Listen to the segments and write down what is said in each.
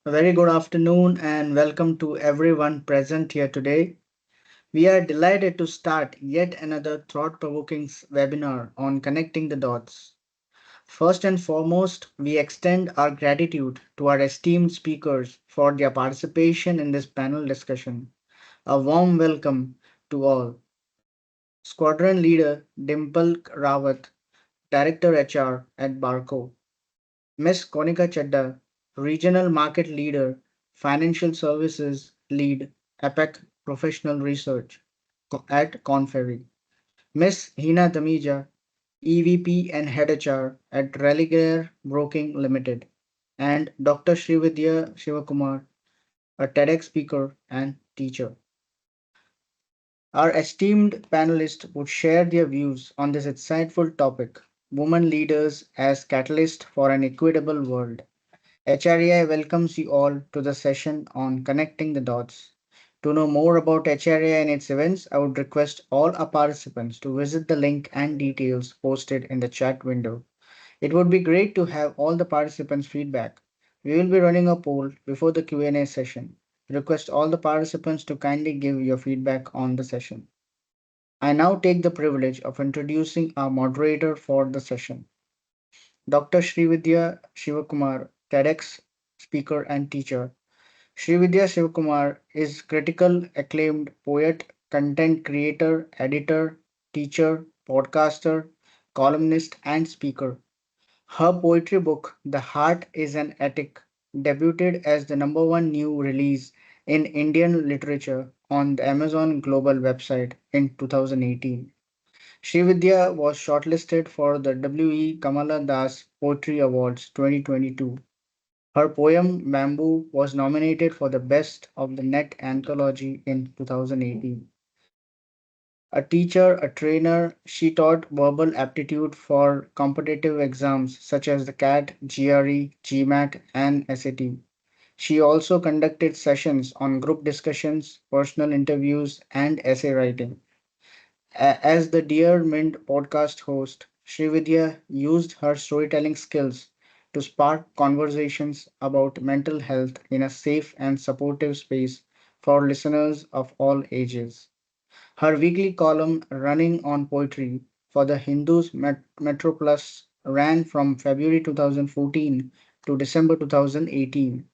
A very good afternoon and welcome to everyone present here today. We are delighted to start yet another thought provoking webinar on connecting the dots. First and foremost, we extend our gratitude to our esteemed speakers for their participation in this panel discussion. A warm welcome to all. Squadron Leader Dimple Rawat, Director HR at Barco. Ms. Konika Chadda, Regional Market Leader, Financial Services Lead, APEC Professional Research at Conferry. Ms. Hina Tamija, EVP and Head HR at Religare Broking Limited. And Dr. Srividya Shivakumar, a TEDx speaker and teacher. Our esteemed panelists would share their views on this insightful topic, women leaders as catalyst for an equitable world. HREI welcomes you all to the session on connecting the dots. To know more about HREI and its events, I would request all our participants to visit the link and details posted in the chat window. It would be great to have all the participants' feedback. We will be running a poll before the Q&A session. Request all the participants to kindly give your feedback on the session. I now take the privilege of introducing our moderator for the session, Dr. Srividya Shivakumar, TEDx speaker and teacher. Srividya Shivakumar is critical acclaimed poet, content creator, editor, teacher, podcaster, columnist, and speaker. Her poetry book, The Heart is an Attic, debuted as the number one new release in Indian literature on the Amazon Global website in 2018. Srividya was shortlisted for the W.E. Kamala Das Poetry Awards 2022. Her poem Bamboo was nominated for the Best of the Net anthology in 2018. A teacher, a trainer, she taught verbal aptitude for competitive exams such as the CAT, GRE, GMAT, and SAT. She also conducted sessions on group discussions, personal interviews, and essay writing. As the Dear Mint podcast host, Srividya used her storytelling skills to spark conversations about mental health in a safe and supportive space for listeners of all ages. Her weekly column, Running on Poetry, for the Hindus Metroplus ran from February 2014 to December 2018.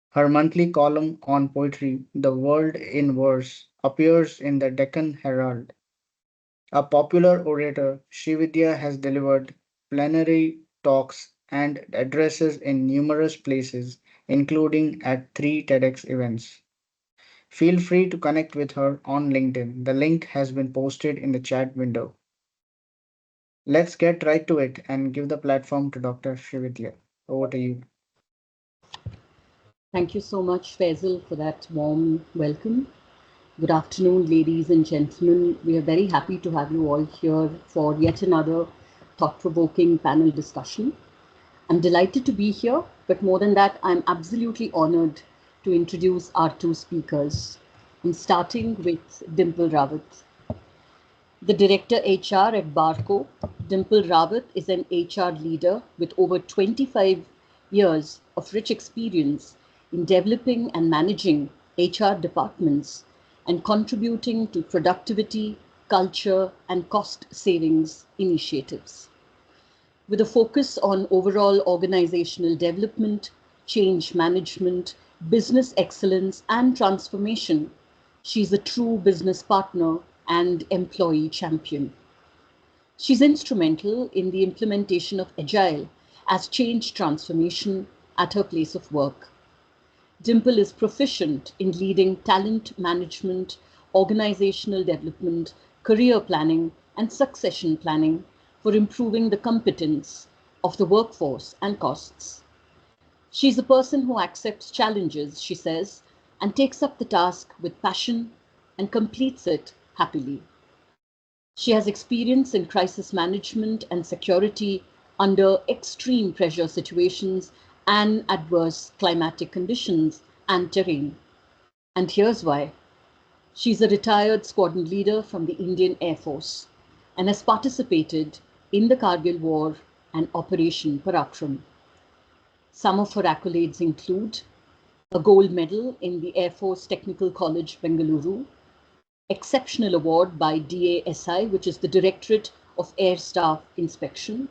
Her monthly column on poetry, The World in Verse, appears in the Deccan Herald. A popular orator, Srividya has delivered plenary talks and addresses in numerous places, including at three TEDx events. Feel free to connect with her on LinkedIn. The link has been posted in the chat window. Let's get right to it and give the platform to Dr. Srividya. Over to you. Thank you so much, Faisal, for that warm welcome. Good afternoon, ladies and gentlemen. We are very happy to have you all here for yet another thought provoking panel discussion. I'm delighted to be here, but more than that, I'm absolutely honored to introduce our two speakers. I'm starting with Dimple Rawat. The Director HR at Barco, Dimple Rawat is an HR leader with over 25 years of rich experience in developing and managing HR departments and contributing to productivity, culture, and cost savings initiatives. With a focus on overall organizational development, change management, business excellence, and transformation, she's a true business partner and employee champion. She's instrumental in the implementation of Agile as change transformation at her place of work. Dimple is proficient in leading talent management, organizational development, career planning, and succession planning for improving the competence of the workforce and costs. She's a person who accepts challenges, she says, and takes up the task with passion and completes it happily. She has experience in crisis management and security under extreme pressure situations and adverse climatic conditions and terrain. And here's why. She's a retired squadron leader from the Indian Air Force and has participated in the Kargil War and Operation Parakram. Some of her accolades include a gold medal in the Air Force Technical College, Bengaluru, exceptional award by DASI, which is the Directorate of Air Staff Inspection.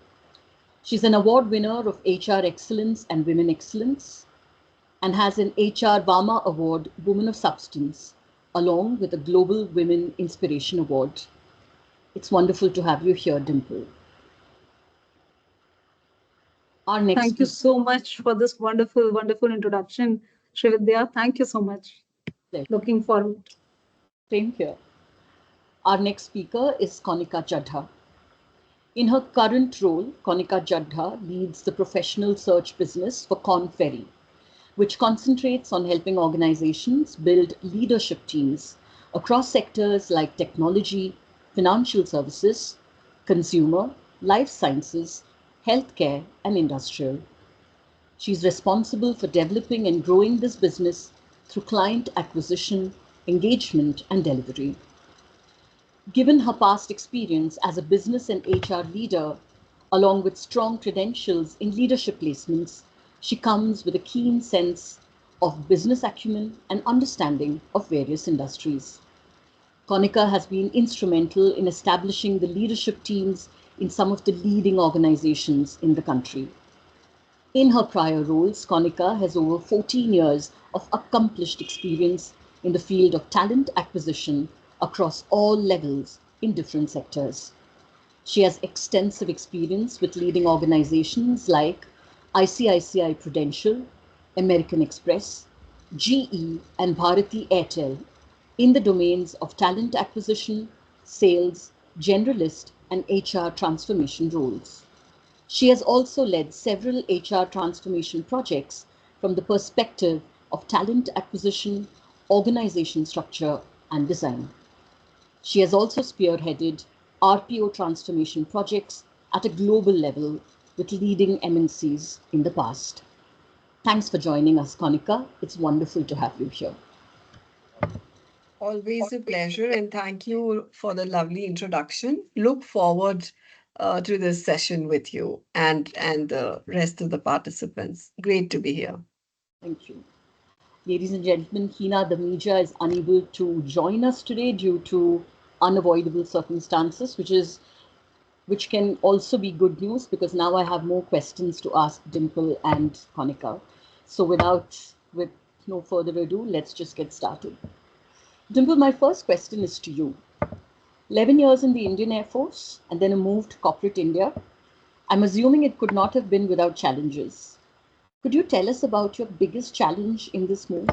She's an award winner of HR Excellence and Women Excellence and has an HR Vama Award, Woman of Substance, along with a Global Women Inspiration Award. It's wonderful to have you here, Dimple. Our next Thank you speaker. so much for this wonderful, wonderful introduction, Srividya. Thank you so much. Looking forward. Same here. Our next speaker is Konika Jadha. In her current role, Konika Jadha leads the professional search business for Korn Ferry, which concentrates on helping organizations build leadership teams across sectors like technology, financial services, consumer, life sciences, healthcare, and industrial. She's responsible for developing and growing this business through client acquisition, engagement, and delivery. Given her past experience as a business and HR leader, along with strong credentials in leadership placements, she comes with a keen sense of business acumen and understanding of various industries. Konika has been instrumental in establishing the leadership teams in some of the leading organizations in the country. In her prior roles, Konika has over 14 years of accomplished experience in the field of talent acquisition across all levels in different sectors. She has extensive experience with leading organizations like ICICI Prudential, American Express, GE, and Bharati Airtel in the domains of talent acquisition, sales, generalist, and HR transformation roles. She has also led several HR transformation projects from the perspective of talent acquisition, organization structure, and design. She has also spearheaded RPO transformation projects at a global level with leading MNCs in the past. Thanks for joining us, Konika. It's wonderful to have you here. Always a pleasure, and thank you for the lovely introduction. Look forward to this session with you and the rest of the participants. Great to be here. Thank you. Ladies and gentlemen, Hina Damija is unable to join us today due to unavoidable circumstances, which can also be good news because now I have more questions to ask Dimple and Konika. So with no further ado, let's just get started. Dimple, my first question is to you. 11 years in the Indian Air Force and then a move to corporate India. I'm assuming it could not have been without challenges. Could you tell us about your biggest challenge in this move?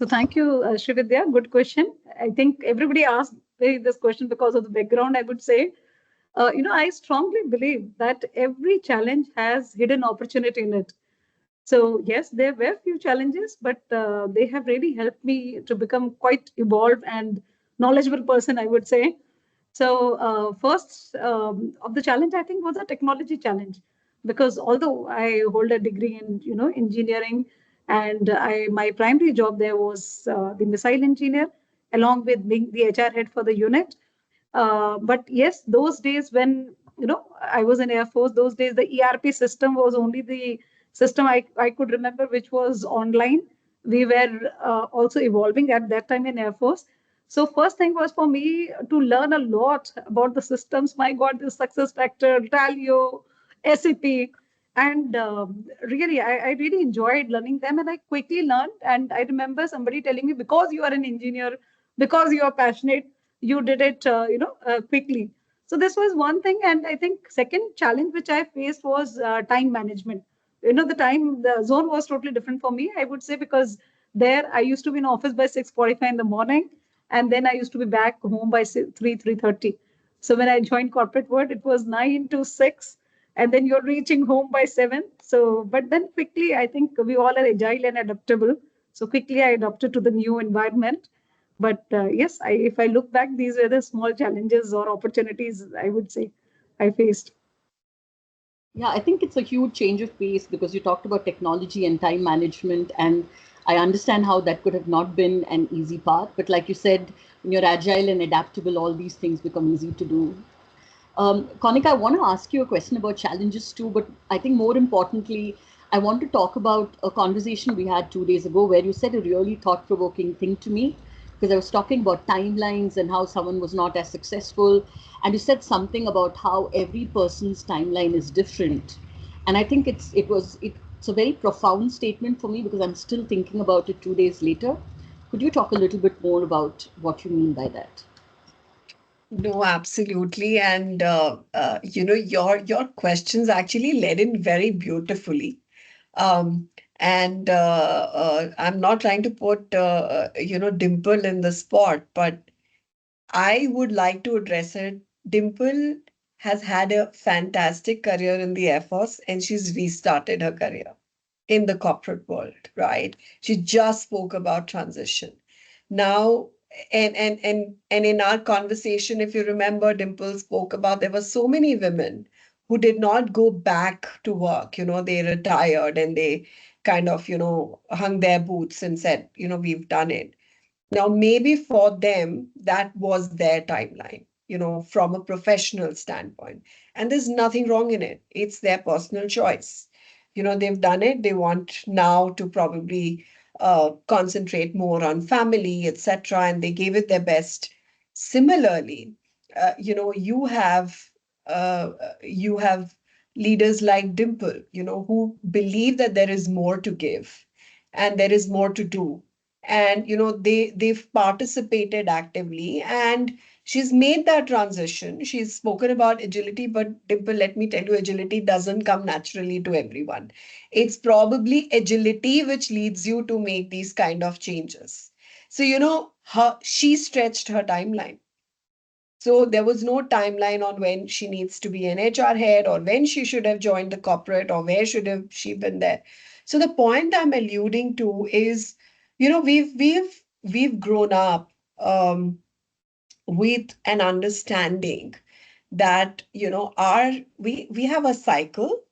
So thank you, Srividya. Good question. I think everybody asked this question because of the background, I would say. I strongly believe that every challenge has hidden opportunity in it. So yes, there were few challenges, but they have really helped me to become quite evolved and knowledgeable person, I would say. So first of the challenge, I think, was a technology challenge, because although I hold a degree in engineering, and I my primary job there was the missile engineer, along with being the HR head for the unit. But yes, those days when I was in Air Force, those days the ERP system was only the system I could remember, which was online. We were also evolving at that time in Air Force. So first thing was for me to learn a lot about the systems. My God, the success factor, Talio, SAP, and really, I really enjoyed learning them, and I quickly learned. And I remember somebody telling me, because you are an engineer, because you are passionate, you did it, quickly. So this was one thing, and I think second challenge which I faced was time management. The zone was totally different for me, I would say, because there I used to be in office by 6:45 in the morning, and then I used to be back home by 3:30. So when I joined corporate world, it was 9 to 6, and then you're reaching home by 7. So, but then quickly, I think we all are agile and adaptable. So quickly, I adapted to the new environment. But yes, if I look back, these were the small challenges or opportunities, I would say, I faced. Yeah, I think it's a huge change of pace because you talked about technology and time management, and I understand how that could have not been an easy path. But like you said, when you're agile and adaptable, all these things become easy to do. Konika, I want to ask you a question about challenges too, but I think more importantly, I want to talk about a conversation we had 2 days ago where you said a really thought provoking thing to me, because I was talking about timelines and how someone was not as successful. And you said something about how every person's timeline is different. And I think it's a very profound statement for me because I'm still thinking about it 2 days later. Could you talk a little bit more about what you mean by that? No, absolutely. And your questions actually led in very beautifully. Um, and I'm not trying to put Dimple in the spot, but I would like to address it. Dimple has had a fantastic career in the Air Force, and she's restarted her career in the corporate world, right? She just spoke about transition. Now, and in our conversation, if you remember, Dimple spoke about there were so many women who did not go back to work. They retired and they kind of, hung their boots and said, we've done it. Now, maybe for them, that was their timeline, from a professional standpoint. And there's nothing wrong in it. It's their personal choice. They've done it. They want now to probably concentrate more on family, etc. And they gave it their best. Similarly, you have leaders like Dimple, who believe that there is more to give and there is more to do, and they've participated actively, and she's made that transition. She's spoken about agility, but Dimple, let me tell you, agility doesn't come naturally to everyone. It's probably agility which leads you to make these kind of changes. So she stretched her timeline. So there was no timeline on when she needs to be an HR head or when she should have joined the corporate or where should have she been there. So the point I'm alluding to is, we've grown up with an understanding that our we have a cycle,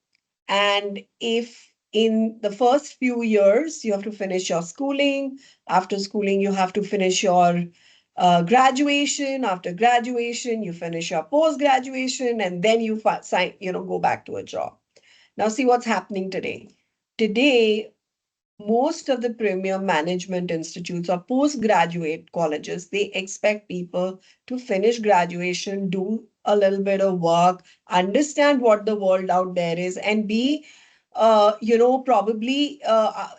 and if in the first few years, you have to finish your schooling. After schooling, you have to finish your graduation. After graduation, you finish your post graduation, and then go back to a job. Now, see what's happening today. Today, most of the premier management institutes or postgraduate colleges, they expect people to finish graduation, do a little bit of work, understand what the world out there is, and be probably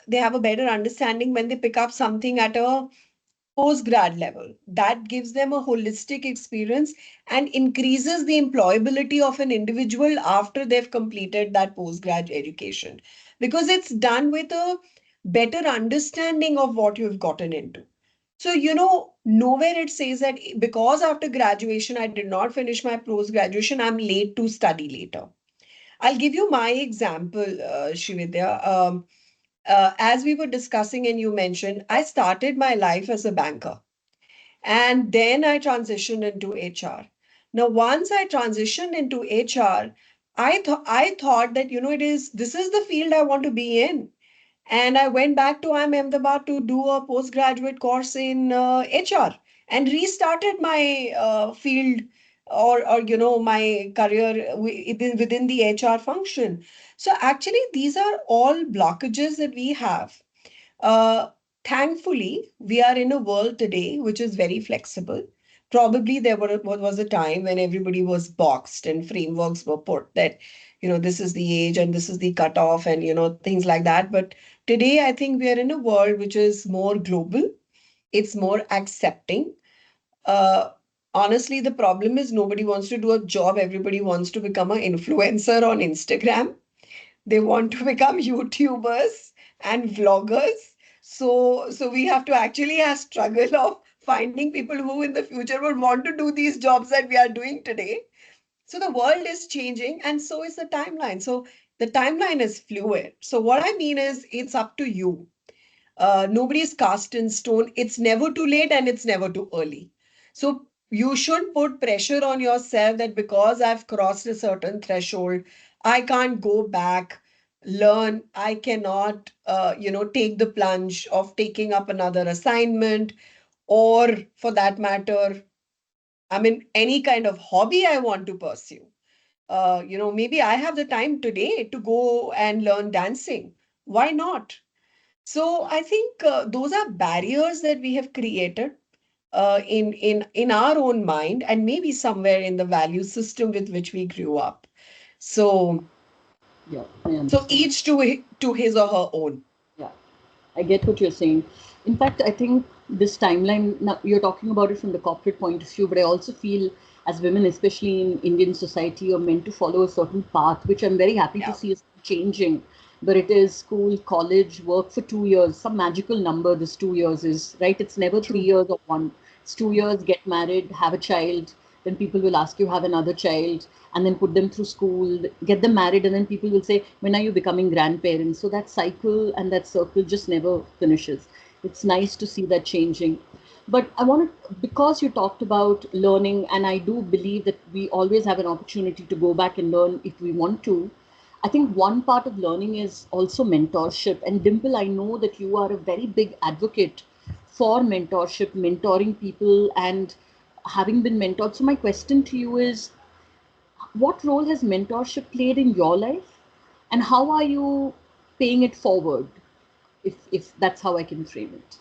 they have a better understanding when they pick up something at a postgrad level. That gives them a holistic experience and increases the employability of an individual after they've completed that postgrad education, because it's done with a better understanding of what you've gotten into. So, nowhere it says that because after graduation I did not finish my post graduation, I'm late to study later. I'll give you my example, Shividya. As we were discussing and you mentioned, I started my life as a banker, and then I transitioned into HR. Now, once I transitioned into HR, I thought that this is the field I want to be in, and I went back to IIM Ahmedabad to do a postgraduate course in HR and restarted my field, or my career within the HR function. So actually, these are all blockages that we have. uh, Thankfully, we are in a world today which is very flexible. Probably was a time when everybody was boxed and frameworks were put that, this is the age and this is the cutoff and, things like that. But today, I think we are in a world which is more global, it's more accepting. Uh, Honestly, the problem is nobody wants to do a job, everybody wants to become an influencer on Instagram. They want to become YouTubers and vloggers. So we have to actually have struggle of finding people who in the future will want to do these jobs that we are doing today. So the world is changing, and so is the timeline. So the timeline is fluid. So what I mean is it's up to you. Nobody's cast in stone. It's never too late and it's never too early. So you should put pressure on yourself that because I've crossed a certain threshold, I can't go back, learn. I cannot, take the plunge of taking up another assignment, or for that matter, I mean, any kind of hobby I want to pursue. Maybe I have the time today to go and learn dancing. Why not? So I think those are barriers that we have created in our own mind and maybe somewhere in the value system with which we grew up. So Yeah, I so understand. each to his or her own. Yeah, I get what you're saying. In fact, I think this timeline, now you're talking about it from the corporate point of view, but I also feel as women, especially in Indian society, are meant to follow a certain path, which I'm very happy to Yeah, see is changing. But it is school, college, work for 2 years, some magical number this 2 years is, right? It's never three true. years or one. It's 2 years, get married, have a child, then people will ask you have another child, and then put them through school, get them married, and then people will say, when are you becoming grandparents? So that cycle and that circle just never finishes. It's nice to see that changing. But I want to, because you talked about learning, and I do believe that we always have an opportunity to go back and learn if we want to. I think one part of learning is also mentorship. And Dimple, I know that you are a very big advocate for mentorship, mentoring people, and having been mentored. So, my question to you is, what role has mentorship played in your life, and how are you paying it forward, if that's how I can frame it?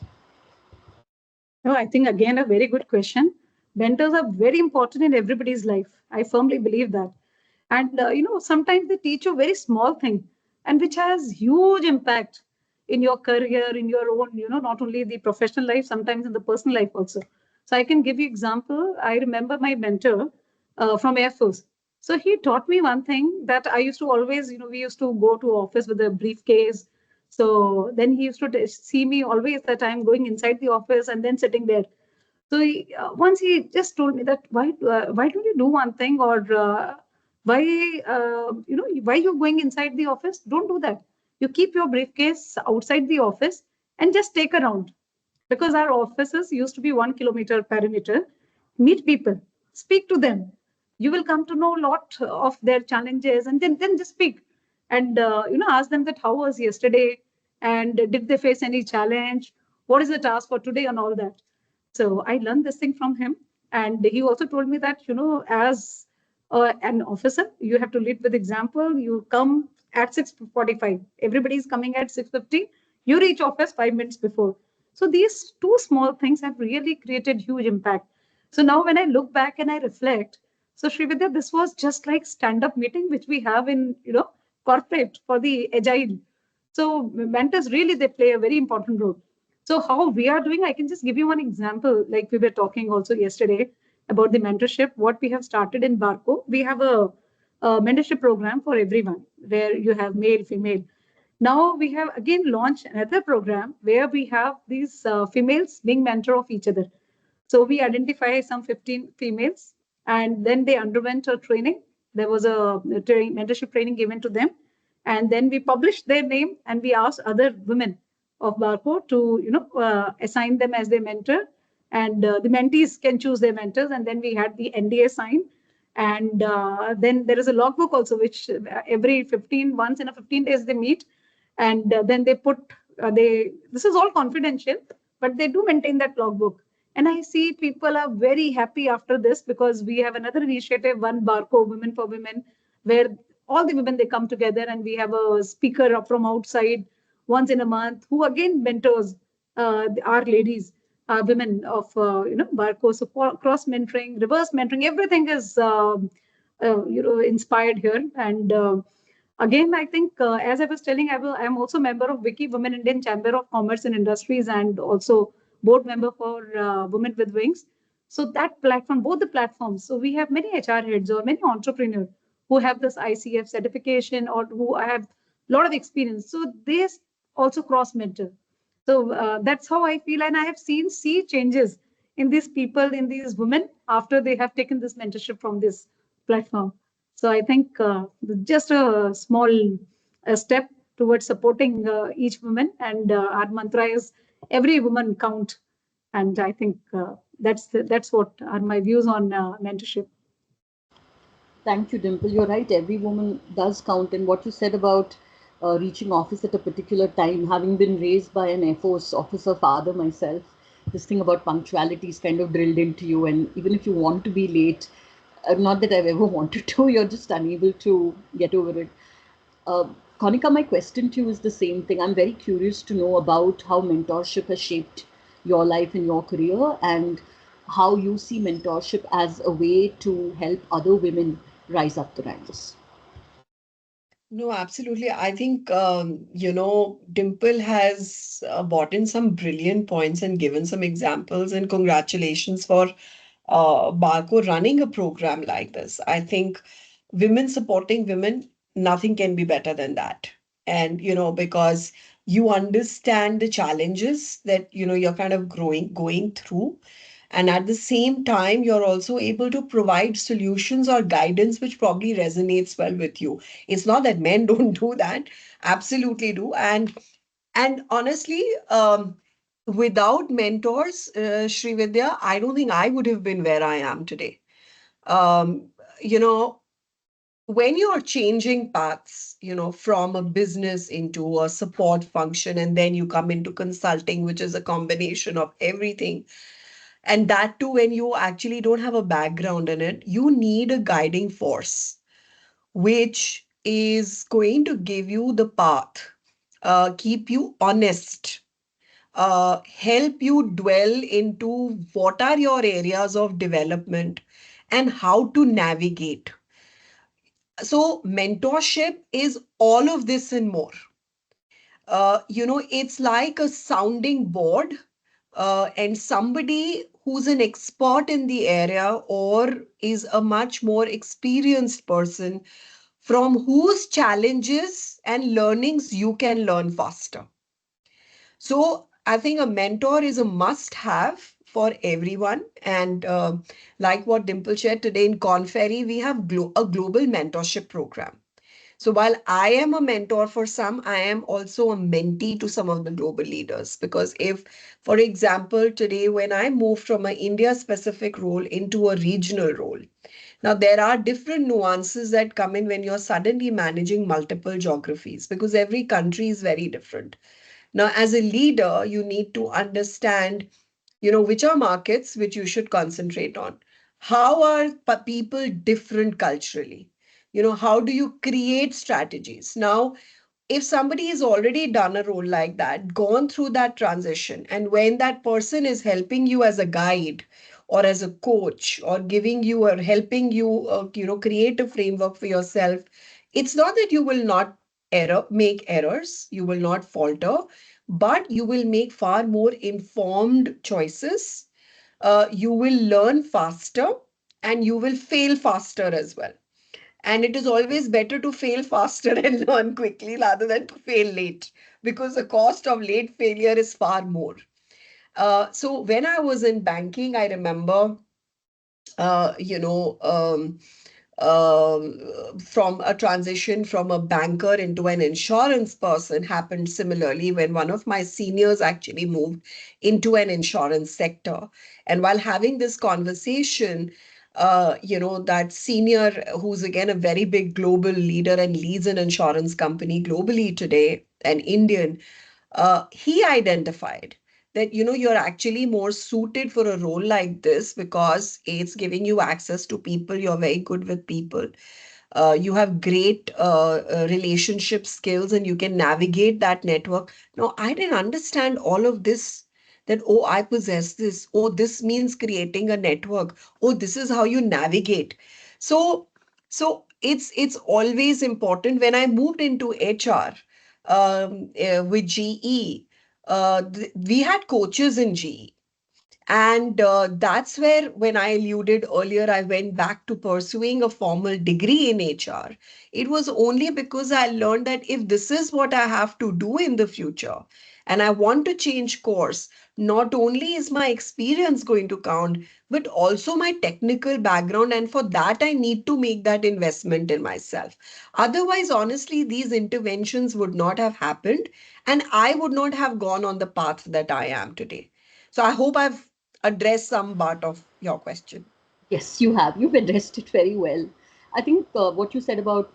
No, I think again a very good question. Mentors are very important in everybody's life. I firmly believe that. And sometimes they teach you very small thing, and which has huge impact in your career, in your own, not only the professional life, sometimes in the personal life also. So I can give you example. I remember my mentor from Air Force. So he taught me one thing that I used to always, we used to go to office with a briefcase. So then he used to see me always that I'm going inside the office and then sitting there. So once he just told me that why don't you do one thing, or why why you're going inside the office? Don't do that. You keep your briefcase outside the office and just take a round, because our offices used to be 1 kilometer perimeter. Meet people, speak to them. You will come to know a lot of their challenges, and then just speak and ask them that how was yesterday, and did they face any challenge, what is the task for today, and all that. So I learned this thing from him. And he also told me that, as an officer, you have to lead with example. You come at 6:45. Everybody is coming at 6:50. You reach office 5 minutes before. So these two small things have really created huge impact. So now when I look back and I reflect, so Srividya, this was just like stand-up meeting, which we have in, corporate for the agile. So mentors really, they play a very important role. So how we are doing, I can just give you one example. Like we were talking also yesterday about the mentorship, what we have started in Barco. We have a mentorship program for everyone where you have male, female. Now we have again launched another program where we have these females being mentor of each other. So we identify some 15 females, and then they underwent a training. There was a mentorship training given to them, and then we published their name, and we asked other women of Barco to assign them as their mentor, and the mentees can choose their mentors. And then we had the NDA sign, and then there is a logbook also, which every 15 once in a 15 days they meet, and then they put they this is all confidential, but they do maintain that logbook. And I see people are very happy after this, because we have another initiative, One Barco, Women for Women, where all the women, they come together, and we have a speaker from outside once in a month, who again mentors our ladies, women of Barco. So cross mentoring, reverse mentoring, everything is inspired here. And again, I think, as I was telling, I am also member of Wiki, Women Indian Chamber of Commerce and Industries, and also board member for Women with Wings. So that platform, both the platforms, so we have many HR heads or many entrepreneurs who have this ICF certification, or who have a lot of experience. So they also cross mentor. So that's how I feel, and I have seen see changes in these people, in these women, after they have taken this mentorship from this platform. So I think just a small step towards supporting each woman, and our mantra is every woman count. And I think that's what are my views on mentorship. Thank you, Dimple. You're right. Every woman does count. And what you said about reaching office at a particular time, having been raised by an Air Force officer father myself, this thing about punctuality is kind of drilled into you. And even if you want to be late, Not that I've ever wanted to, you're just unable to get over it. Uh, Konika, my question to you is the same thing. I'm very curious to know about how mentorship has shaped your life and your career, and how you see mentorship as a way to help other women rise up the ranks. No, absolutely. I think, Dimple has brought in some brilliant points and given some examples, and congratulations for Barco running a program like this. I think women supporting women, nothing can be better than that. And, because you understand the challenges that, you're kind of going through. And at the same time, you're also able to provide solutions or guidance which probably resonates well with you. It's not that men don't do that, absolutely do. And honestly, without mentors, Srividya, I don't think I would have been where I am today. Um, you know, when you're changing paths, from a business into a support function, and then you come into consulting, which is a combination of everything, and that too, when you actually don't have a background in it, you need a guiding force, which is going to give you the path, keep you honest, help you dwell into what are your areas of development and how to navigate. So, mentorship is all of this and more. It's like a sounding board, and somebody who's an expert in the area or is a much more experienced person from whose challenges and learnings you can learn faster. So I think a mentor is a must have for everyone. And like what Dimple shared today in Conferry, we have a global mentorship program. So while I am a mentor for some, I am also a mentee to some of the global leaders. Because if, for example, today when I move from an India specific role into a regional role, now there are different nuances that come in when you're suddenly managing multiple geographies because every country is very different. Now, as a leader, you need to understand, which are markets which you should concentrate on. How are people different culturally? How do you create strategies? Now, if somebody has already done a role like that, gone through that transition, and when that person is helping you as a guide or as a coach or giving you or helping you, create a framework for yourself, it's not that you will not make errors, you will not falter, but you will make far more informed choices. You will learn faster and you will fail faster as well. And it is always better to fail faster and learn quickly rather than to fail late because the cost of late failure is far more. So when I was in banking, I remember, uh, you know, um, from a transition from a banker into an insurance person happened similarly when one of my seniors actually moved into an insurance sector. And while having this conversation, that senior, who's again a very big global leader and leads an insurance company globally today, an Indian, he identified that you're actually more suited for a role like this because it's giving you access to people, you're very good with people, you have great relationship skills and you can navigate that network. Now, I didn't understand all of this, that, oh, I possess this. Oh, this means creating a network. Oh, this is how you navigate. So, it's always important. When I moved into HR with GE, we had coaches in GE. And that's where, when I alluded earlier, I went back to pursuing a formal degree in HR. It was only because I learned that if this is what I have to do in the future and I want to change course, not only is my experience going to count, but also my technical background. And for that, I need to make that investment in myself. Otherwise, honestly, these interventions would not have happened and I would not have gone on the path that I am today. So I hope I've address some part of your question. Yes, you have. You've addressed it very well. I think what you said about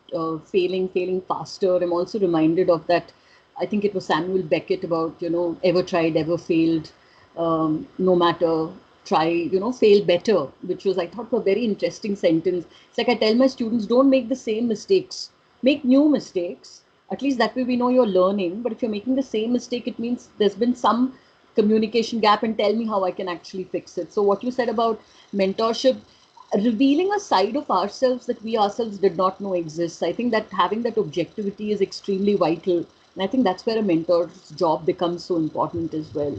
failing faster, I'm also reminded of that. I think it was Samuel Beckett about, ever tried, ever failed, no matter, try, fail better, which was, I thought, a very interesting sentence. It's like I tell my students, don't make the same mistakes, make new mistakes. At least that way we know you're learning. But if you're making the same mistake, it means there's been some communication gap, and tell me how I can actually fix it. So what you said about mentorship, revealing a side of ourselves that we ourselves did not know exists. I think that having that objectivity is extremely vital. And I think that's where a mentor's job becomes so important as well.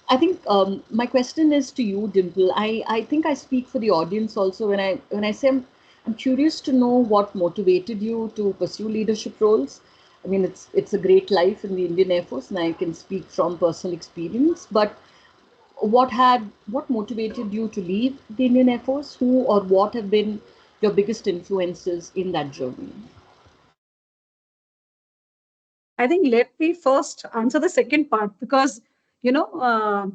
I think my question is to you, Dimple. I think I speak for the audience also when I say I'm curious to know what motivated you to pursue leadership roles. I mean, it's a great life in the Indian Air Force, and I can speak from personal experience. But what motivated you to leave the Indian Air Force? Who or what have been your biggest influences in that journey? I think let me first answer the second part because you know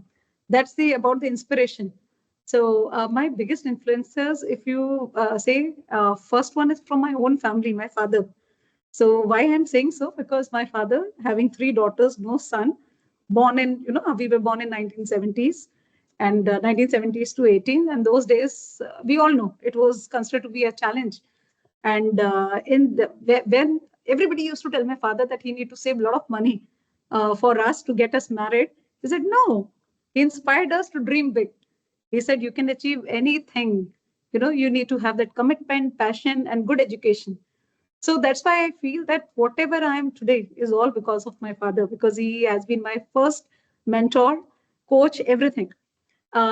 that's the about the inspiration. So my biggest influences, if you say, first one is from my own family, my father. So why I'm saying so? Because my father, having three daughters, no son, born in, we were born in 1970s and 1970s to 18. And those days, we all know it was considered to be a challenge. And when everybody used to tell my father that he need to save a lot of money for us to get us married, he said, no, he inspired us to dream big. He said, you can achieve anything. You need to have that commitment, passion, and good education. So that's why I feel that whatever I am today is all because of my father, because he has been my first mentor, coach, everything.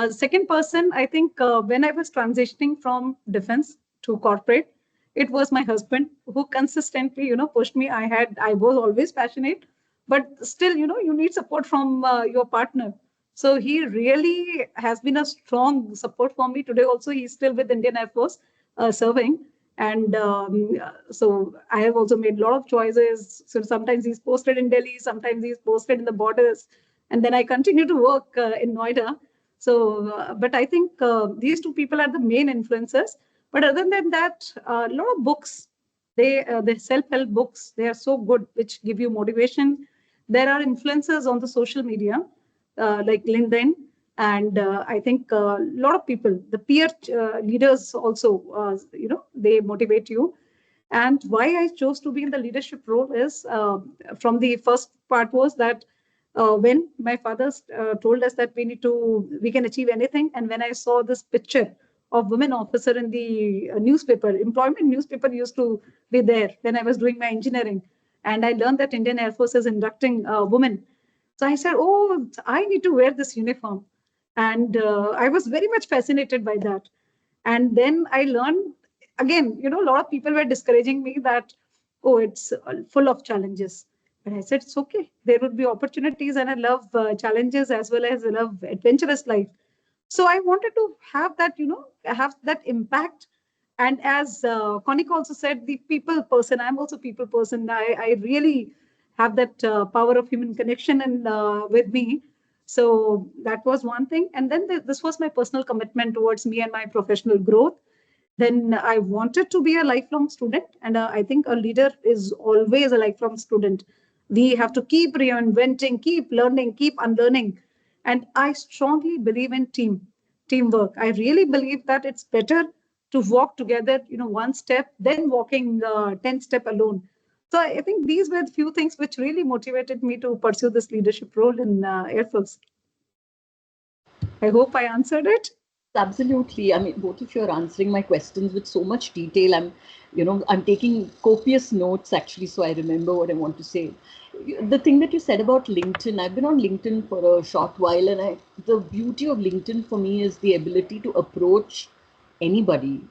Second person, I think when I was transitioning from defense to corporate, it was my husband who consistently, pushed me. I was always passionate, but still, you need support from your partner. So he really has been a strong support for me. Today also, he's still with Indian Air Force serving. And so I have also made a lot of choices. So sometimes he's posted in Delhi, sometimes he's posted in the borders. And then I continue to work in Noida. So, but I think these two people are the main influencers. But other than that, a lot of books, the self-help books, they are so good, which give you motivation. There are influencers on the social media, like LinkedIn, and I think a lot of people, the peer leaders also, they motivate you. And why I chose to be in the leadership role is from the first part was that when my father told us that we can achieve anything, and when I saw this picture of women officer in the newspaper, employment newspaper used to be there when I was doing my engineering, and I learned that Indian Air Force is inducting women. So I said, oh, I need to wear this uniform. And I was very much fascinated by that. And then I learned again, a lot of people were discouraging me that, oh, it's full of challenges. But I said, it's okay. There would be opportunities, and I love challenges as well as I love adventurous life. So I wanted to have that, have that impact. And as Konik also said, the people person, I'm also people person. I really have that power of human connection and with me. So that was one thing. And then this was my personal commitment towards me and my professional growth. Then I wanted to be a lifelong student. And I think a leader is always a lifelong student. We have to keep reinventing, keep learning, keep unlearning. And I strongly believe in teamwork. I really believe that it's better to walk together, one step, then walking 10 step alone. So I think these were the few things which really motivated me to pursue this leadership role in Air Force. I hope I answered it. Absolutely. I mean, both of you are answering my questions with so much detail. I'm taking copious notes actually, so I remember what I want to say. The thing that you said about LinkedIn, I've been on LinkedIn for a short while, and the beauty of LinkedIn for me is the ability to approach anybody.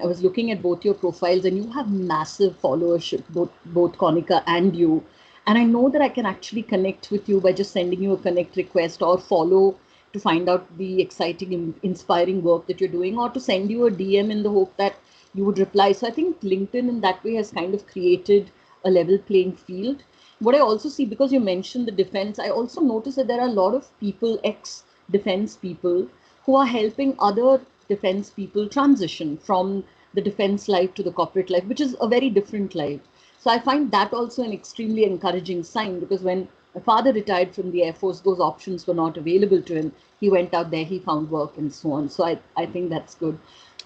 I was looking at both your profiles, and you have massive followership, both Konika and you. And I know that I can actually connect with you by just sending you a connect request or follow to find out the exciting, inspiring work that you're doing, or to send you a DM in the hope that you would reply. So I think LinkedIn in that way has kind of created a level playing field. What I also see, because you mentioned the defense, I also notice that there are a lot of people, ex-defense people, who are helping other defense people transition from the defense life to the corporate life, which is a very different life. So I find that also an extremely encouraging sign, because when My father retired from the Air Force. Those options were not available to him. He went out there, he found work and so on. So I think that's good.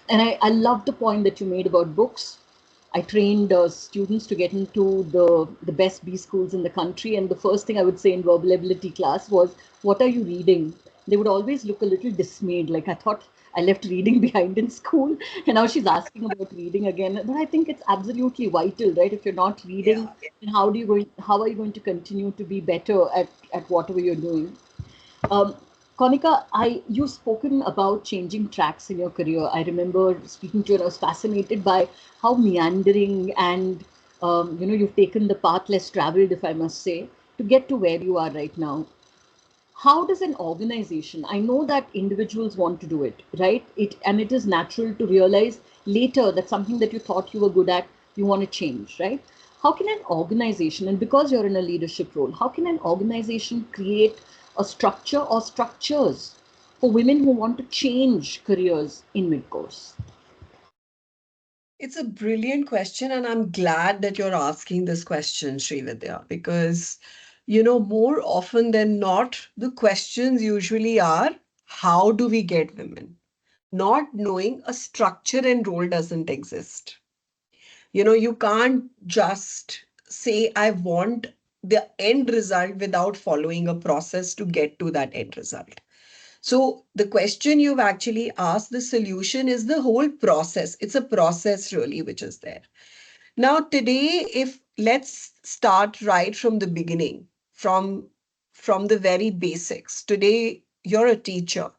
And I love the point that you made about books. I trained students to get into the best B schools in the country. And the first thing I would say in verbal ability class was, what are you reading? They would always look a little dismayed. Like, I thought I left reading behind in school. And now she's asking about reading again. But I think it's absolutely vital, right? If you're not reading, Yeah. then how are you going to continue to be better at whatever you're doing? Um, Konika, you've spoken about changing tracks in your career. I remember speaking to you, and I was fascinated by how meandering and you've taken the path less traveled, if I must say, to get to where you are right now. How does an organization, I know that individuals want to do it, right? It is natural to realize later that something that you thought you were good at, you want to change, right? How can an organization, and because you're in a leadership role, how can an organization create a structure or structures for women who want to change careers in mid-course? It's a brilliant question, and I'm glad that you're asking this question, Srividya, because, more often than not, the questions usually are, how do we get women? Not knowing a structure and role doesn't exist. You can't just say, I want the end result without following a process to get to that end result. So the question you've actually asked, the solution is the whole process. It's a process really which is there. Now today, if let's start right from the beginning, from the very basics. Today, you're a teacher,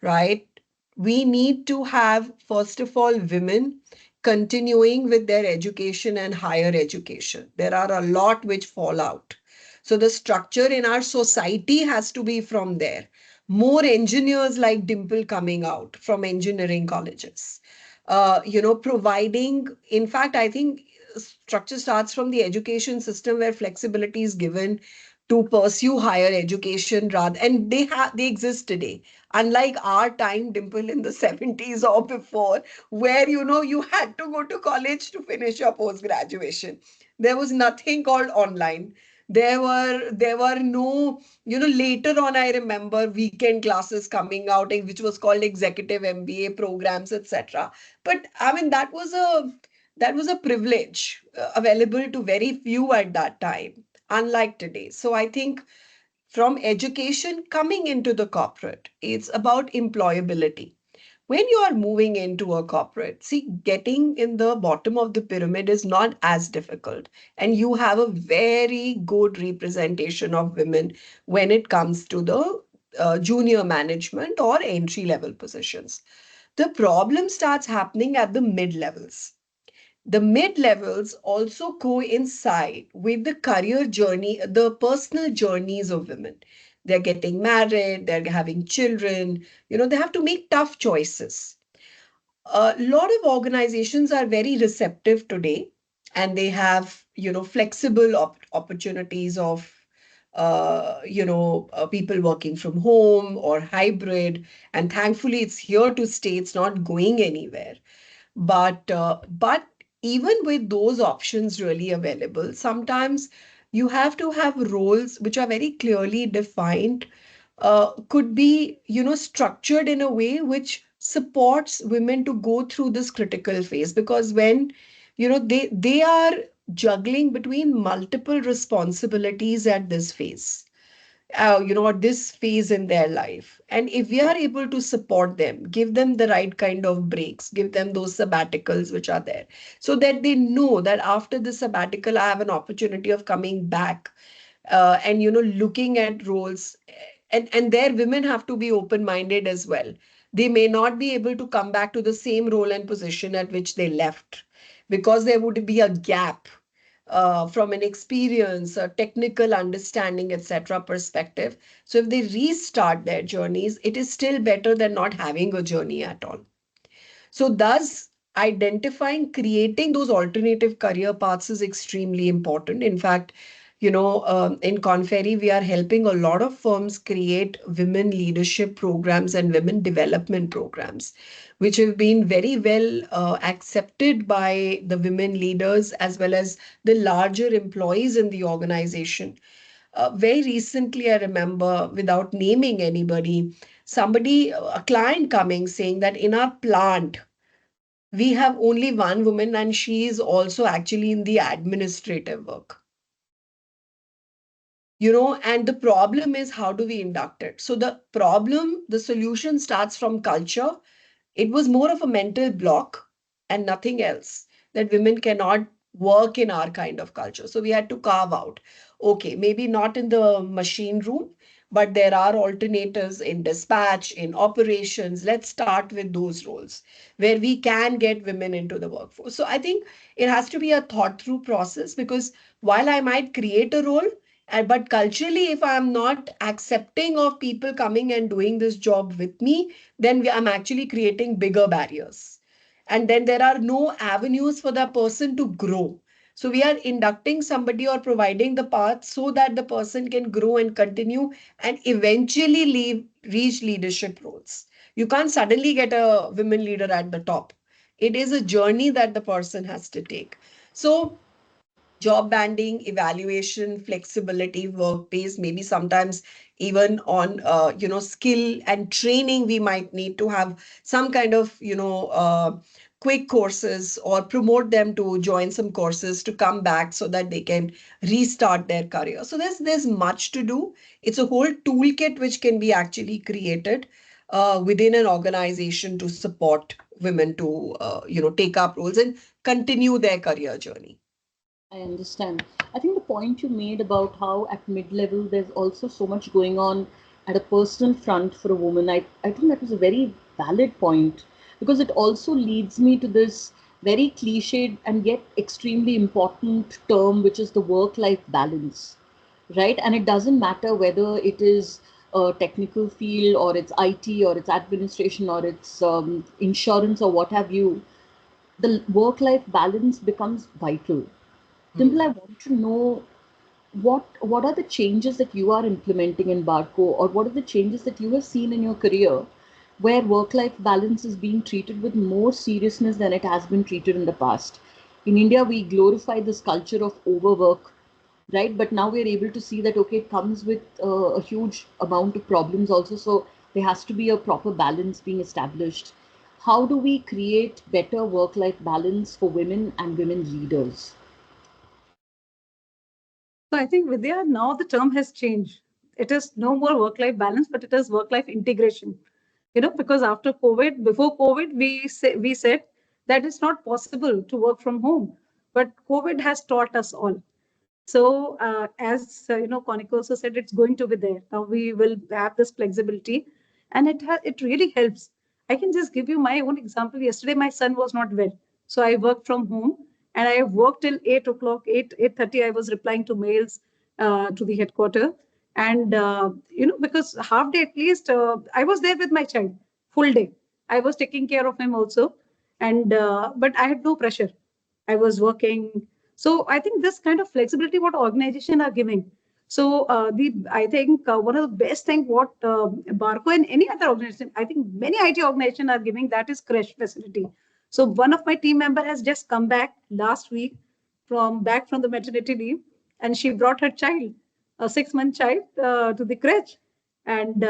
right? We need to have, first of all, women continuing with their education and higher education. There are a lot which fall out. So the structure in our society has to be from there. More engineers like Dimple coming out from engineering colleges. Providing, in fact, I think structure starts from the education system where flexibility is given to pursue higher education rather, and they exist today, unlike our time, Dimple, in the 70s or before, where you had to go to college to finish your post graduation. There was nothing called online. There were no, later on I remember weekend classes coming out, which was called executive MBA programs, etc. But I mean, that was a privilege available to very few at that time, unlike today. So I think from education coming into the corporate, it's about employability. When you are moving into a corporate, see, getting in the bottom of the pyramid is not as difficult. And you have a very good representation of women when it comes to the junior management or entry level positions. The problem starts happening at the mid levels. The mid levels also coincide with the career journey, the personal journeys of women. They're getting married, they're having children, they have to make tough choices. A lot of organizations are very receptive today, and they have, flexible opportunities of people working from home or hybrid, and thankfully it's here to stay, it's not going anywhere. But even with those options really available, sometimes you have to have roles which are very clearly defined, could be, structured in a way which supports women to go through this critical phase. Because when, they are juggling between multiple responsibilities at this phase, at this phase in their life. And if we are able to support them, give them the right kind of breaks, give them those sabbaticals which are there, so that they know that after the sabbatical, I have an opportunity of coming back, and, looking at roles. And their women have to be open minded as well. They may not be able to come back to the same role and position at which they left, because there would be a gap from an experience, a technical understanding, etc. perspective. So if they restart their journeys, it is still better than not having a journey at all. So, thus, identifying, creating those alternative career paths is extremely important. In fact, in Conferry, we are helping a lot of firms create women leadership programs and women development programs, which have been very well accepted by the women leaders as well as the larger employees in the organization. Very recently, I remember, without naming anybody, a client coming saying that in our plant, we have only one woman and she is also actually in the administrative work. And the problem is, how do we induct it? So the solution starts from culture. It was more of a mental block and nothing else, that women cannot work in our kind of culture. So we had to carve out, okay, maybe not in the machine room, but there are alternatives in dispatch, in operations. Let's start with those roles where we can get women into the workforce. So I think it has to be a thought through process, because while I might create a role, but culturally, if I'm not accepting of people coming and doing this job with me, then I'm actually creating bigger barriers. And then there are no avenues for the person to grow. So we are inducting somebody or providing the path so that the person can grow and continue and eventually reach leadership roles. You can't suddenly get a women leader at the top. It is a journey that the person has to take. So job banding, evaluation, flexibility, workplace, maybe sometimes even on skill and training, we might need to have some kind of quick courses, or promote them to join some courses to come back so that they can restart their career. So there's much to do. It's a whole toolkit which can be actually created within an organization to support women to take up roles and continue their career journey. I understand. I think the point you made about how at mid-level there's also so much going on at a personal front for a woman, I think that was a very valid point, because it also leads me to this very cliched and yet extremely important term, which is the work-life balance, right? And it doesn't matter whether it is a technical field or it's IT or it's administration or it's insurance or what have you. The work-life balance becomes vital. Dimple, I want to know what are the changes that you are implementing in Barco, or what are the changes that you have seen in your career where work-life balance is being treated with more seriousness than it has been treated in the past. In India, we glorify this culture of overwork, right? But now we're able to see that, okay, it comes with a huge amount of problems also. So there has to be a proper balance being established. How do we create better work-life balance for women and women leaders? So I think Vidya, now the term has changed. It is no more work-life balance, but it is work-life integration. Because after COVID, before COVID, we said that it's not possible to work from home, but COVID has taught us all. So, as Konik also said, it's going to be there. Now we will have this flexibility, and it really helps. I can just give you my own example. Yesterday, my son was not well, so I worked from home, and I worked till 8 o'clock, 8:30. I was replying to mails to the headquarter, and because half day at least, I was there with my child full day. I was taking care of him also, and but I had no pressure. I was working. So I think this kind of flexibility, what organization are giving. So the I think one of the best thing what Barco and any other organization, I think many IT organizations are giving, that is crash facility. So one of my team member has just come back last week from the maternity leave, and she brought her child, a 6 month child, to the crèche, and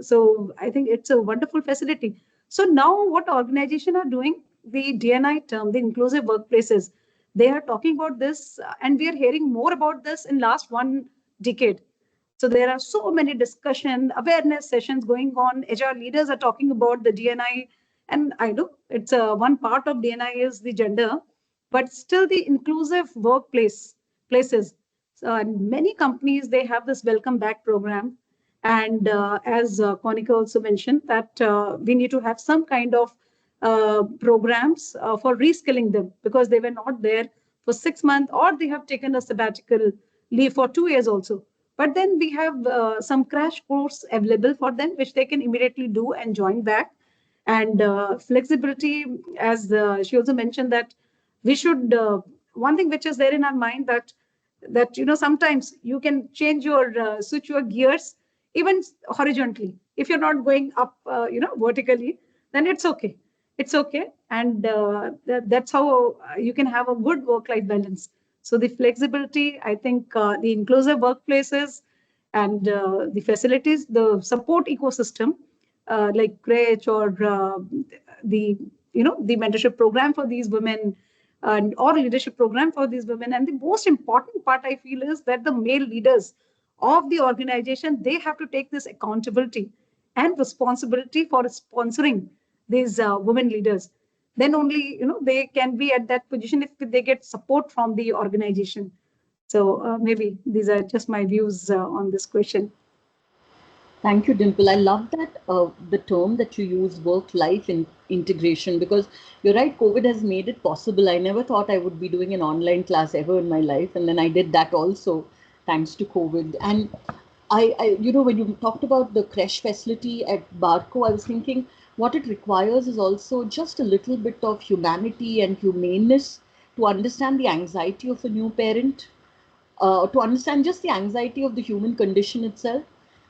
so I think it's a wonderful facility. So now what organization are doing, the DNI term, the inclusive workplaces, they are talking about this, and we are hearing more about this in last 1 decade. So there are so many discussion, awareness sessions going on. HR leaders are talking about the DNI, and I know it's one part of DNI is the gender, but still the inclusive workplace places. So, and many companies, they have this welcome back program, and as Konika also mentioned, that we need to have some kind of programs for reskilling them, because they were not there for 6 months, or they have taken a sabbatical leave for 2 years also. But then we have some crash course available for them, which they can immediately do and join back. And flexibility, as she also mentioned, that we should, one thing which is there in our mind, that sometimes you can change your switch your gears even horizontally. If you're not going up vertically, then it's okay, and that's how you can have a good work life balance. So the flexibility, I think, the inclusive workplaces and the facilities, the support ecosystem, like crèche or the the mentorship program for these women, and or leadership program for these women. And the most important part I feel is that the male leaders of the organization, they have to take this accountability and responsibility for sponsoring these women leaders. Then only they can be at that position if they get support from the organization. So maybe these are just my views on this question. Thank you, Dimple. I love that the term that you use, work-life integration, because you're right. COVID has made it possible. I never thought I would be doing an online class ever in my life, and then I did that also, thanks to COVID. And when you talked about the creche facility at Barco, I was thinking what it requires is also just a little bit of humanity and humaneness to understand the anxiety of a new parent, to understand just the anxiety of the human condition itself,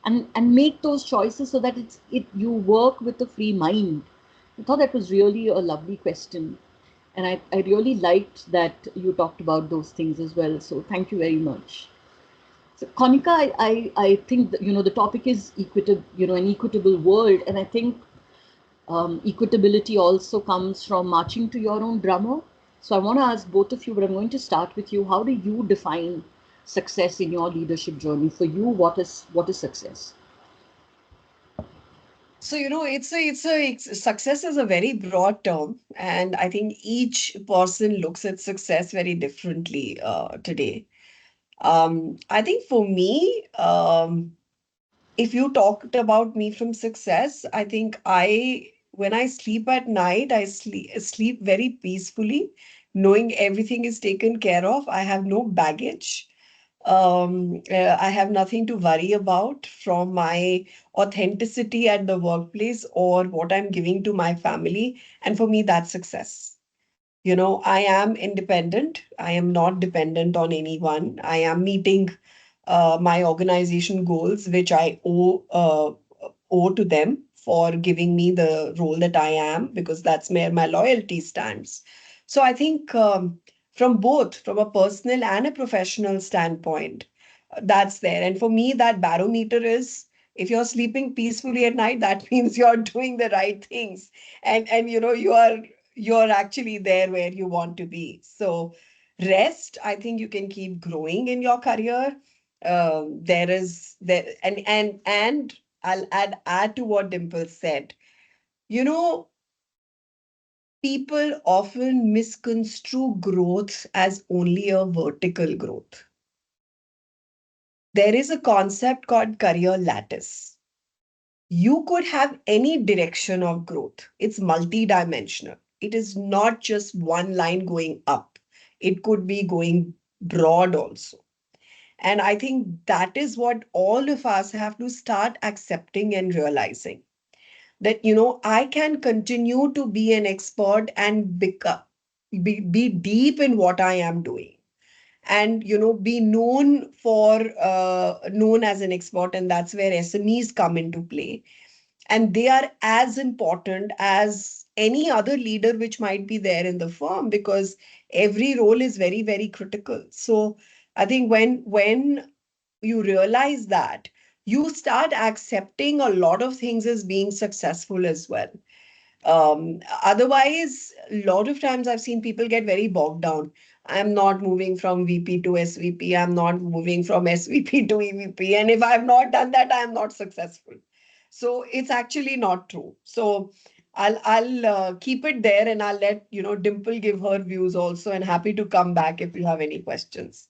and make those choices so that it you work with a free mind. I thought that was really a lovely question, and I really liked that you talked about those things as well. So thank you very much. So Konika, I think that, the topic is equitable, an equitable world, and I think equitability also comes from marching to your own drummer. So I want to ask both of you, but I'm going to start with you. How do you define success in your leadership journey? For you, what is success? So, it's success is a very broad term, and I think each person looks at success very differently today. I think for me, if you talked about me from success, I think when I sleep at night, I sleep very peacefully, knowing everything is taken care of. I have no baggage. I have nothing to worry about from my authenticity at the workplace or what I'm giving to my family. And for me, that's success. I am independent. I am not dependent on anyone. I am meeting my organization goals, which I owe to them for giving me the role that I am, because that's where my loyalty stands. So I think from a personal and a professional standpoint, that's there. And for me, that barometer is, if you're sleeping peacefully at night, that means you're doing the right things, and you're actually there where you want to be. So rest, I think you can keep growing in your career. There is there and I'll add to what Dimple said. You know, people often misconstrue growth as only a vertical growth. There is a concept called career lattice. You could have any direction of growth. It's multidimensional. It is not just one line going up. It could be going broad also. And I think that is what all of us have to start accepting and realizing, that, I can continue to be an expert and be deep in what I am doing, and be known as an expert, and that's where SMEs come into play, and they are as important as any other leader which might be there in the firm, because every role is very, very critical. So I think when you realize that, you start accepting a lot of things as being successful as well. Otherwise, a lot of times I've seen people get very bogged down. I'm not moving from VP to SVP. I'm not moving from SVP to EVP. And if I've not done that, I'm not successful. So it's actually not true. So I'll keep it there, and I'll let Dimple give her views also, and happy to come back if you have any questions.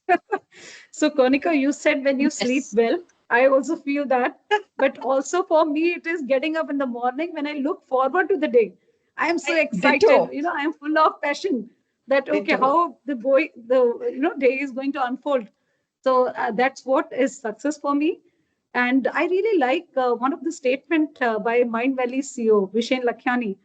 So, Konika, you said when you sleep Yes. well. I also feel that. But also for me, it is getting up in the morning when I look forward to the day. I am so excited. Ditto. I am full of passion that, okay, Ditto. how the day is going to unfold. So that's what is success for me. And I really like one of the statement by Mind Valley CEO, Vishen Lakhiani.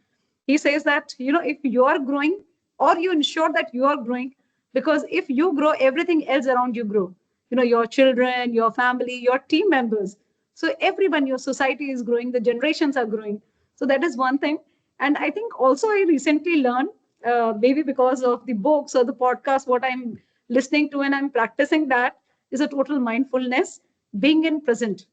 He says that, if you are growing, or you ensure that you are growing, because if you grow, everything else around you grow. Your children, your family, your team members. So everyone, your society is growing, the generations are growing. So that is one thing. And I think also I recently learned, maybe because of the books or the podcast, what I'm listening to, and I'm practicing that, is a total mindfulness, being in present.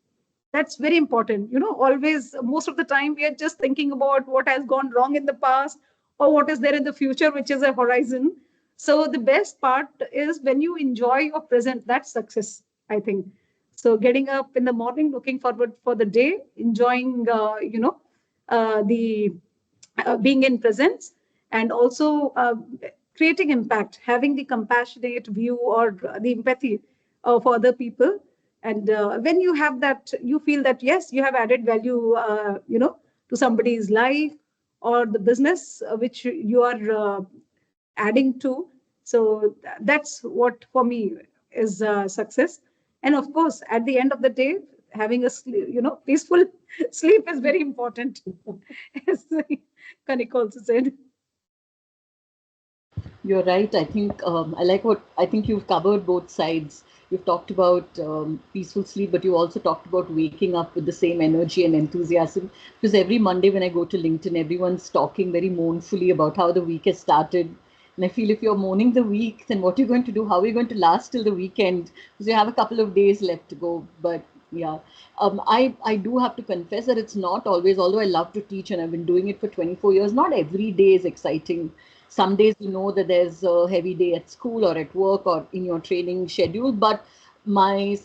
That's very important. Always, most of the time, we are just thinking about what has gone wrong in the past or what is there in the future, which is a horizon. So the best part is when you enjoy your present, that's success, I think. So getting up in the morning, looking forward for the day, enjoying, the being in presence, and also creating impact, having the compassionate view or the empathy for other people. And when you have that, you feel that yes, you have added value, to somebody's life or the business which you are adding to. So that's what for me is success. And of course, at the end of the day, having a peaceful sleep is very important, as Kanik also said. You're right. I think I like what I think you've covered both sides. You've talked about peaceful sleep, but you also talked about waking up with the same energy and enthusiasm. Because every Monday when I go to LinkedIn, everyone's talking very mournfully about how the week has started. And I feel if you're mourning the week, then what are you going to do? How are you going to last till the weekend? Because you have a couple of days left to go. But yeah, I do have to confess that it's not always, although I love to teach and I've been doing it for 24 years, not every day is exciting. Some days you know that there's a heavy day at school or at work or in your training schedule, but my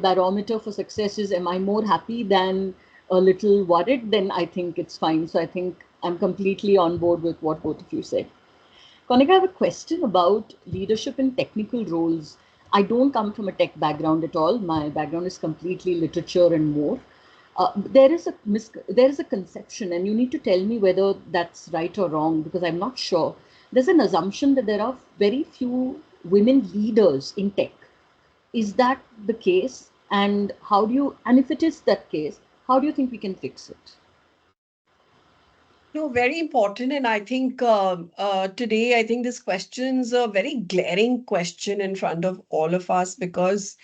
barometer for success is, am I more happy than a little worried? Then I think it's fine. So I think I'm completely on board with what both of you said. Konika, I have a question about leadership in technical roles. I don't come from a tech background at all. My background is completely literature and more. There is a conception, and you need to tell me whether that's right or wrong because I'm not sure. There's an assumption that there are very few women leaders in tech. Is that the case? And and if it is that case, how do you think we can fix it? No, very important. And I think today, I think this question's a very glaring question in front of all of us because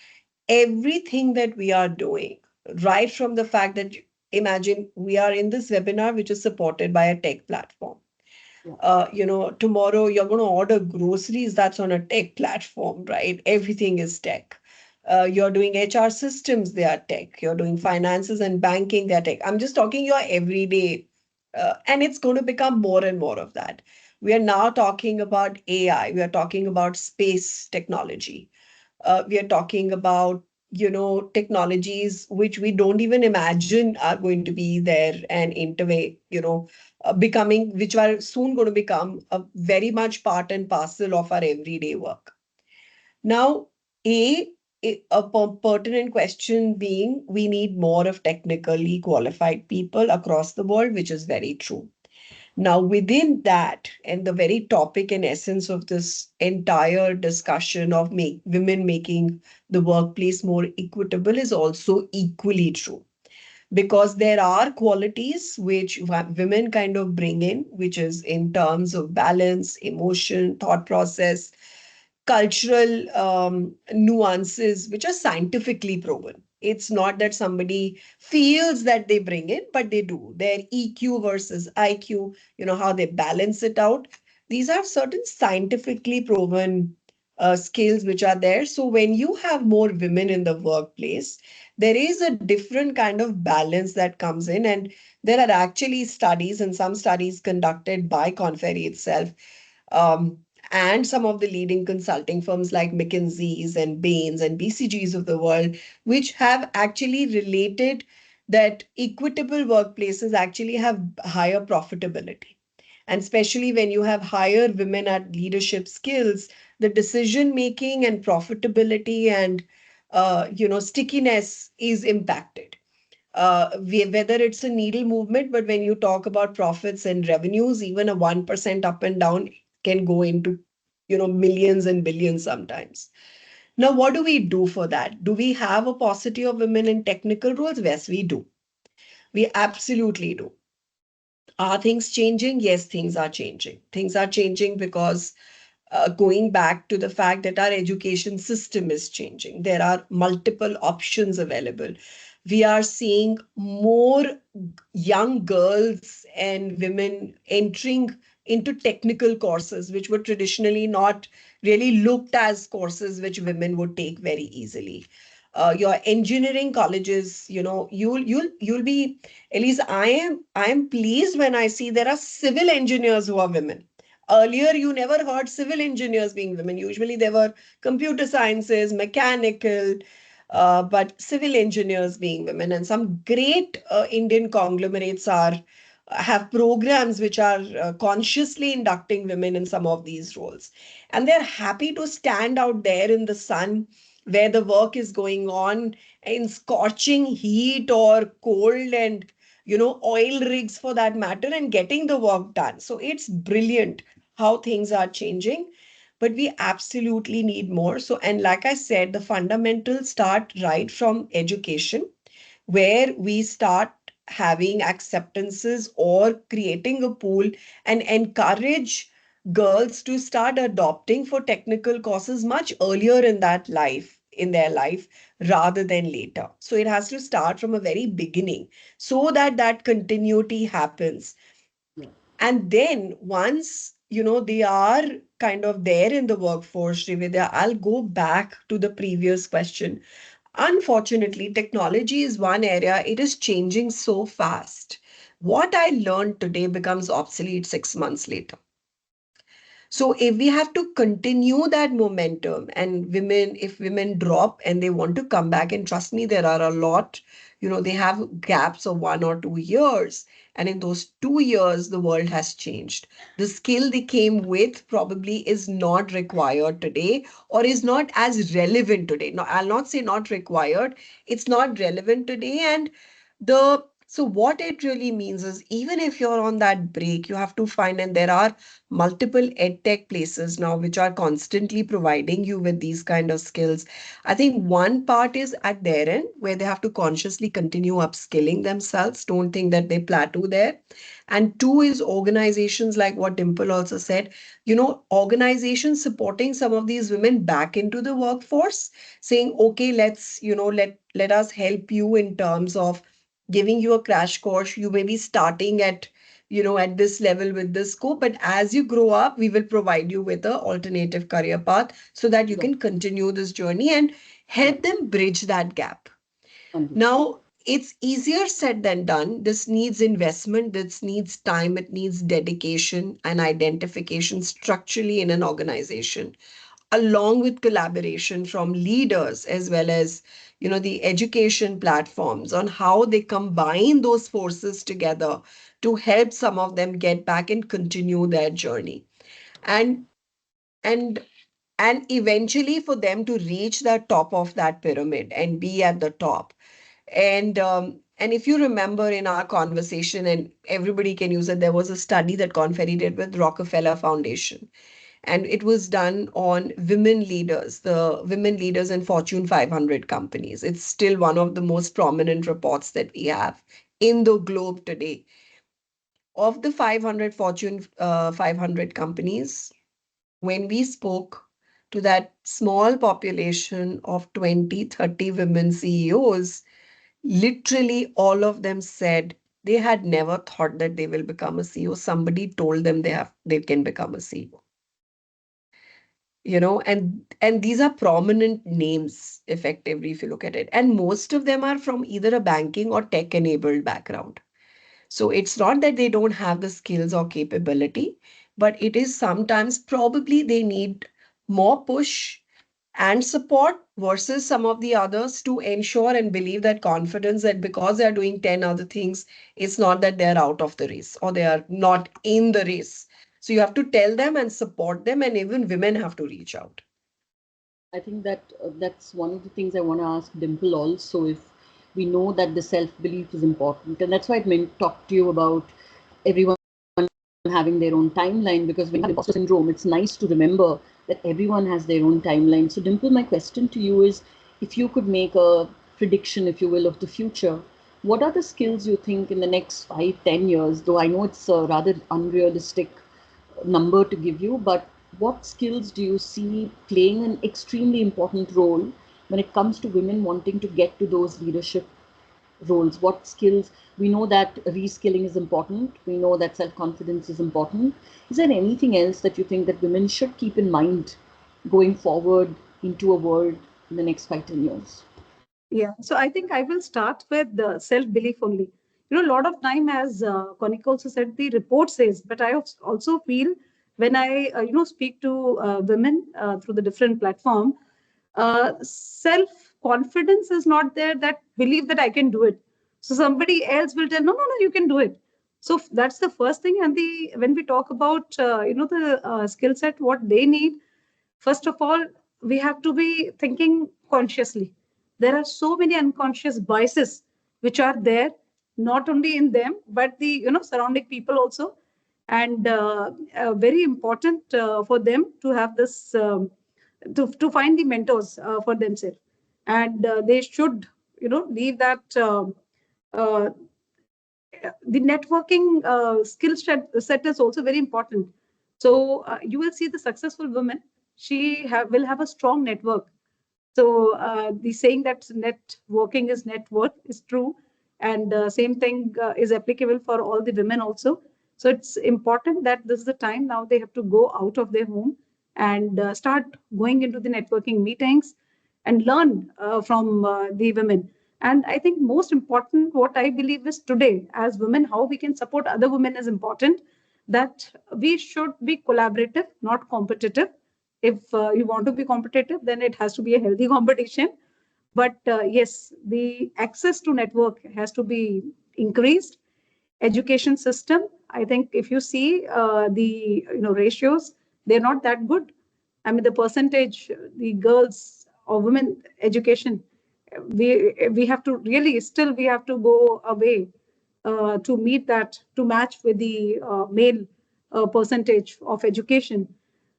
everything that we are doing, right from the fact that imagine we are in this webinar, which is supported by a tech platform. Yeah. Tomorrow you're going to order groceries, that's on a tech platform, right? Everything is tech. You're doing HR systems, they are tech. You're doing finances and banking, they're tech. I'm just talking your everyday, and it's going to become more and more of that. We are now talking about AI, we are talking about space technology, we are talking about technologies which we don't even imagine are going to be there and intervey, becoming, which are soon going to become a very much part and parcel of our everyday work. Now, a pertinent question being, we need more of technically qualified people across the world, which is very true. Now, within that, and the very topic and essence of this entire discussion of women making the workplace more equitable is also equally true. Because there are qualities which women kind of bring in, which is in terms of balance, emotion, thought process, cultural nuances which are scientifically proven. It's not that somebody feels that they bring it, but they do. Their EQ versus IQ, how they balance it out. These are certain scientifically proven skills which are there. So when you have more women in the workplace, there is a different kind of balance that comes in. And there are actually studies, and some studies conducted by Conferry itself, um, and some of the leading consulting firms like McKinsey's and Bain's and BCG's of the world, which have actually related that equitable workplaces actually have higher profitability. And especially when you have higher women at leadership skills, the decision making and profitability and stickiness is impacted. Whether it's a needle movement, but when you talk about profits and revenues, even a 1% up and down can go into, millions and billions sometimes. Now, what do we do for that? Do we have a paucity of women in technical roles? Yes, we do. We absolutely do. Are things changing? Yes, things are changing. Things are changing because going back to the fact that our education system is changing. There are multiple options available. We are seeing more young girls and women entering into technical courses, which were traditionally not really looked as courses which women would take very easily. Your engineering colleges, you'll be, at least I am pleased when I see there are civil engineers who are women. Earlier, you never heard civil engineers being women. Usually, there were computer sciences, mechanical, but civil engineers being women. And some great Indian conglomerates are have programs which are consciously inducting women in some of these roles. And they're happy to stand out there in the sun where the work is going on in scorching heat or cold and oil rigs for that matter, and getting the work done. So it's brilliant how things are changing, but we absolutely need more. So, and like I said, the fundamentals start right from education, where we start having acceptances or creating a pool and encourage girls to start adopting for technical courses much earlier in their life rather than later. So it has to start from a very beginning so that that continuity happens. Yeah. And then once they are kind of there in the workforce, Srividya, I'll go back to the previous question. Unfortunately, technology is one area, it is changing so fast. What I learned today becomes obsolete 6 months later. So if we have to continue that momentum, and if women drop and they want to come back, and trust me, there are a lot, they have gaps of 1 or 2 years. And in those 2 years, the world has changed. The skill they came with probably is not required today, or is not as relevant today. No, I'll not say not required. It's not relevant today. And so what it really means is, even if you're on that break, you have to find, and there are multiple ed tech places now which are constantly providing you with these kind of skills. I think one part is at their end where they have to consciously continue upskilling themselves. Don't think that they plateau there. And two is organizations, like what Dimple also said, organizations supporting some of these women back into the workforce, saying, okay, let us help you in terms of giving you a crash course. You may be starting at this level with this scope, but as you grow up, we will provide you with a alternative career path so that you Yeah. can continue this journey and Yeah. help them bridge that gap. Understood. Now, it's easier said than done. This needs investment, this needs time, it needs dedication and identification structurally in an organization, along with collaboration from leaders, as well as the education platforms, on how they combine those forces together to help some of them get back and continue their journey, and and and eventually for them to reach the top of that pyramid and be at the top. And if you remember in our conversation, and everybody can use it, there was a study that Conferi did with Rockefeller Foundation, and it was done on the women leaders in Fortune 500 companies. It's still one of the most prominent reports that we have in the globe today. Of the 500 Fortune 500 companies, when we spoke to that small population of 20, 30 women CEOs, literally all of them said they had never thought that they will become a CEO. Somebody told them they can become a CEO. And these are prominent names effectively if you look at it, and most of them are from either a banking or tech enabled background. So it's not that they don't have the skills or capability, but it is sometimes probably they need more push and support versus some of the others, to ensure and believe that confidence that because they're doing 10 other things, it's not that they're out of the race or they are not in the race. So you have to tell them and support them, and even women have to reach out. I think that that's one of the things I want to ask Dimple also. If we know that the self belief is important, and that's why I meant talk to you about everyone having their own timeline, because when you have imposter syndrome, it's nice to remember that everyone has their own timeline. So, Dimple, my question to you is, if you could make a prediction, if you will, of the future, what are the skills you think in the next 5, 10 years? Though I know it's a rather unrealistic number to give you, but what skills do you see playing an extremely important role when it comes to women wanting to get to those leadership roles? What skills? We know that reskilling is important, we know that self confidence is important. Is there anything else that you think that women should keep in mind going forward into a world in the next 5-10 years? Yeah, so I think I will start with the self-belief only. You know, a lot of time, as Konika also said, the report says, but I also feel when I, speak to women through the different platform, self-confidence is not there, that believe that I can do it. So somebody else will tell, no, no, no, you can do it. So that's the first thing. And when we talk about, the skill set, what they need, first of all, we have to be thinking consciously. There are so many unconscious biases which are there, not only in them, but the surrounding people also. And very important for them to have this, to find the mentors for themselves. And they should, leave that. Uh, the networking set is also very important. So you will see the successful woman, will have a strong network. So the saying that networking is net worth is true, and same thing is applicable for all the women also. So it's important that this is the time now they have to go out of their home and start going into the networking meetings and learn from the women. And I think most important, what I believe is today as women, how we can support other women is important. That we should be collaborative, not competitive. If you want to be competitive, then it has to be a healthy competition. But yes, the access to network has to be increased. Education system, I think if you see the ratios, they're not that good. I mean, the percentage, the girls or women education, we have to really, still we have to go away to meet that, to match with the male percentage of education.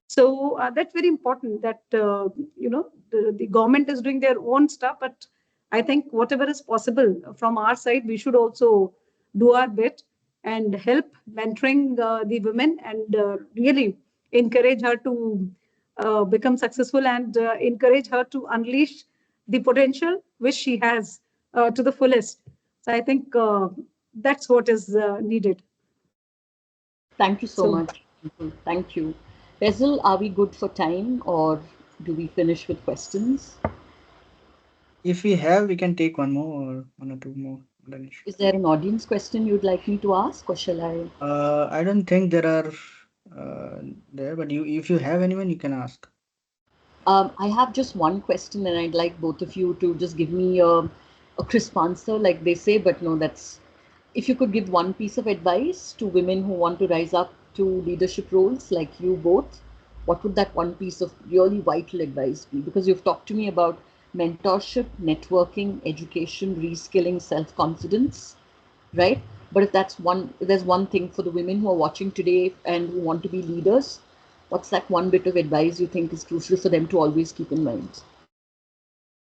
So that's very important that the government is doing their own stuff, but I think whatever is possible from our side, we should also do our bit and help mentoring the women, and really encourage her to become successful, and encourage her to unleash the potential which she has to the fullest. So I think that's what is needed. Thank you so So much. Thank you. Faisal, are we good for time or do we finish with questions? If we have, we can take one more or one or two more, Danish. Is there an audience question you'd like me to ask, or shall I? I don't think there are there, but if you have anyone, you can ask. I have just one question, and I'd like both of you to just give me a crisp answer, like they say, but no, that's if you could give one piece of advice to women who want to rise up to leadership roles like you both, what would that one piece of really vital advice be? Because you've talked to me about mentorship, networking, education, reskilling, self confidence, right? But if there's one thing for the women who are watching today and who want to be leaders, what's that one bit of advice you think is crucial for them to always keep in mind?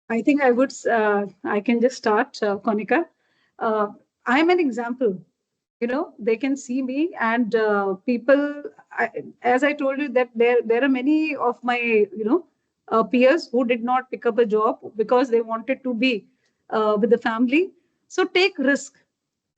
I think I can just start, Konika. Uh, I'm an example. They can see me, and people, as I told you, that there are many of my, peers who did not pick up a job because they wanted to be with the family. So take risk.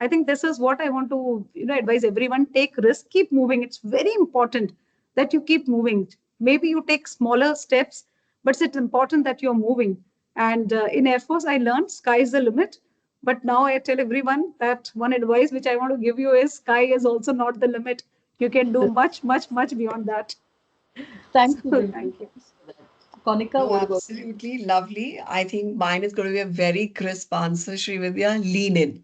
I think this is what I want to, advise everyone. Take risk, keep moving. It's very important that you keep moving. Maybe you take smaller steps, but it's important that you're moving. And in Air Force, I learned sky is the limit. But now I tell everyone that one advice which I want to give you is sky is also not the limit. You can do much, much, much beyond that. Thank you, So Dimple. thank you. Thanks for that. Konika, No, what about absolutely lovely. I think mine is going to be a very crisp answer, Srividya. Lean in.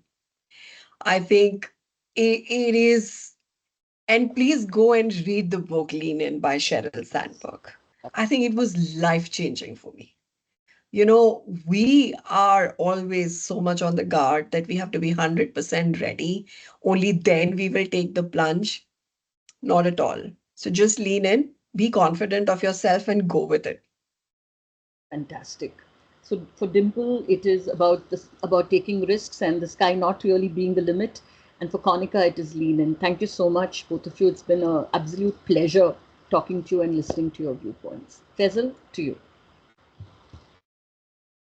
I think it is, and please go and read the book Lean In by Sheryl Sandberg. I think it was life changing for me. We are always so much on the guard that we have to be 100% ready. Only then we will take the plunge. Not at all. So just lean in, be confident of yourself, and go with it. fantastic? So for Dimple, it is about about taking risks and the sky not really being the limit. And for Konika, it is lean in. Thank you so much, both of you. It's been an absolute pleasure talking to you and listening to your viewpoints. Faisal, to you.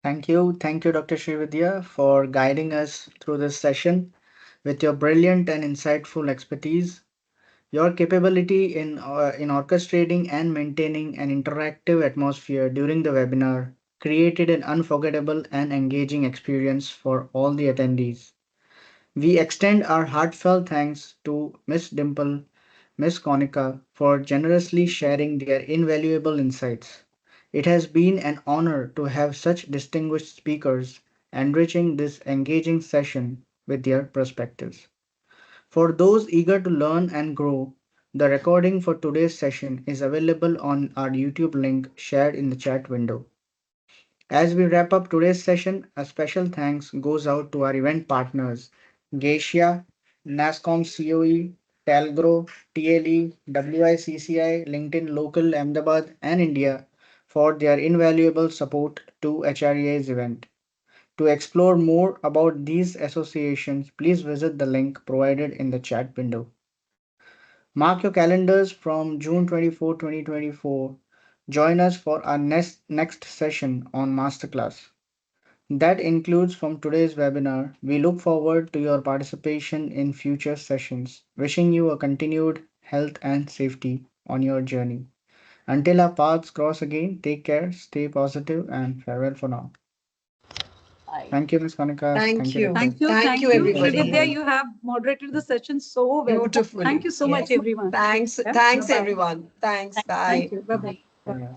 Thank you, Dr. Srividya, for guiding us through this session with your brilliant and insightful expertise. Your capability in orchestrating and maintaining an interactive atmosphere during the webinar created an unforgettable and engaging experience for all the attendees. We extend our heartfelt thanks to Miss Dimple, Miss Konika for generously sharing their invaluable insights. It has been an honor to have such distinguished speakers enriching this engaging session with their perspectives. For those eager to learn and grow, the recording for today's session is available on our YouTube link shared in the chat window. As we wrap up today's session, a special thanks goes out to our event partners, Geisha, NASCOM COE, Talgro, TLE, WICCI, LinkedIn Local, Ahmedabad, and India for their invaluable support to HREA's event. To explore more about these associations, please visit the link provided in the chat window. Mark your calendars from June 24, 2024. Join us for our next session on Masterclass. That includes from today's webinar. We look forward to your participation in future sessions. Wishing you a continued health and safety on your journey. Until our paths cross again, take care, stay positive, and farewell for now. Bye. Thank you, Ms. Kanika. Thank Thank you, you. Dimple. Thank you. Thank you, Thank you. Thank you, Srividya, everybody. everyone. you have moderated the session so well. Thank Beautifully. you so much, Yes. everyone. Thanks. Yeah. Thanks, Bye-bye. everyone. Thanks. Thank you. Thank Bye. you. Bye. Bye-bye. Yeah.